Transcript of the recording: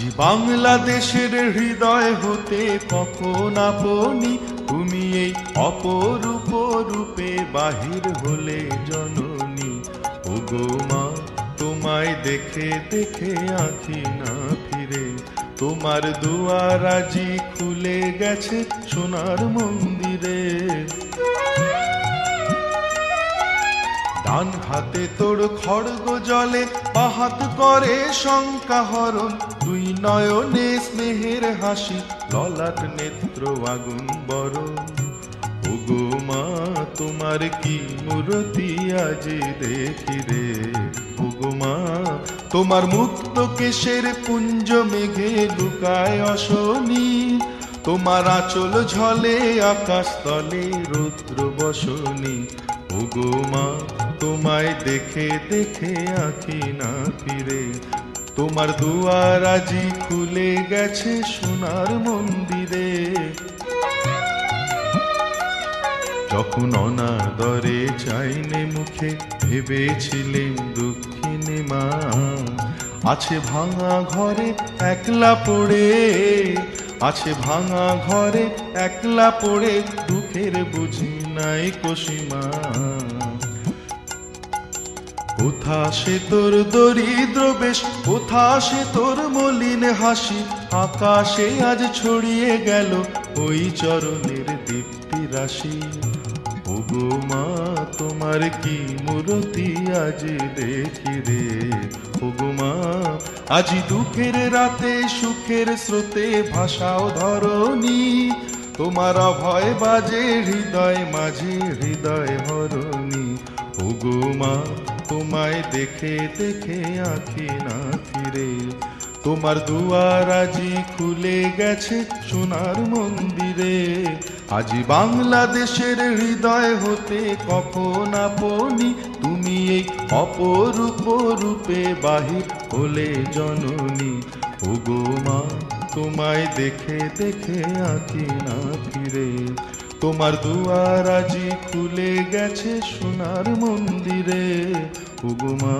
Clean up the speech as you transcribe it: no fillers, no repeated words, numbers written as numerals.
আজি বাংলাদেশের হৃদয় হতে কখন আপনি তুমি এই অপরূপ রূপে বাহির হলে জননী। ওগো মা তোমায় দেখে দেখে আঁখি না ফিরে, তোমার দুয়ার আজি খুলে গেছে সোনার মন্দিরে। ডান হাতে তোর খড়গ জলে, বাহাত করে শঙ্কা হরণ, দুই নয়নে স্নেহের হাসি, ললাট নেত্র আগুন বরণ। ওগো মা তোমার কি মূরতি আজি দেখি রে। ওগো মা তোমার মুক্ত কেশের পুঞ্জ মেঘে লুকায় অশনি, তোমার আঁচল ঝলে আকাশ তলে রৌদ্র বসনি। ওগো মা তোমায় দেখে দেখে আঁখি না ফিরে, তোমার দুয়ার আজি খুলে গেছে সোনার মন্দিরে। যখন অনাদরে চাইনে মুখে, ভেবেছিলেন দুঃখিনী মা, আছে ভাঙা ঘরে একলা পড়ে, আছে ভাঙা ঘরে একলা পড়ে, দুঃখের বুঝি নাই কসীমা। কোথা সে তোর দরিদ্র বেশ, কোথা সে তোর মলিন হাসি, আকাশে আজ ছড়িয়ে গেল ওই চরণের দীপ্তি রাশি। ওগো মা তোমার কি মূরতি আজ দেখি রে। ওগো মা আজি দুঃখের রাতে সুখের স্রোতে ভাষাও ধরণী, তোমার অভয় বাজে হৃদয় মাঝে হৃদয় হরণী। ওগো মা তোমায় দেখে দেখে আঁখি না ফিরে, তোমার দুয়ার আজি খুলে গেছে সোনার মন্দিরে। আজি বাংলাদেশের হৃদয় হতে কখন আপনি তুমি এই অপরূপ রূপে বাহির হলে জননী। ওগো মা তোমায় দেখে দেখে আঁখি না ফিরে, তোমার দুয়ার আজি খুলে গেছে সোনার মন্দিরে। ওগো মা।